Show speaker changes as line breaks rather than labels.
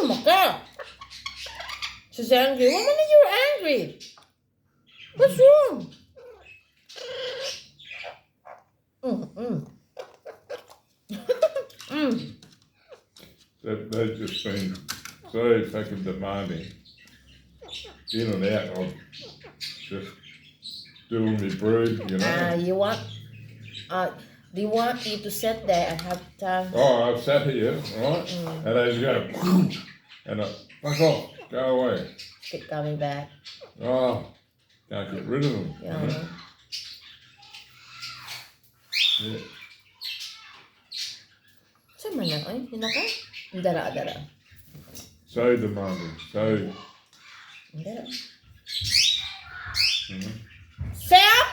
Maka. She's angry. Woman, you're angry. What's wrong?
They've just been so fucking demanding. In and out of just doing me brood, you know.
Do you want me to sit there and have time?
Oh, I've sat here, right? And they just go, and I, fuck off, go away.
Keep coming back.
Oh, can't get rid of them.
Yeah.
You know? Yeah.
Saan man yan? Ay, hinaka? Dara.
So demanding, so.
Dara.
You know?
Sam!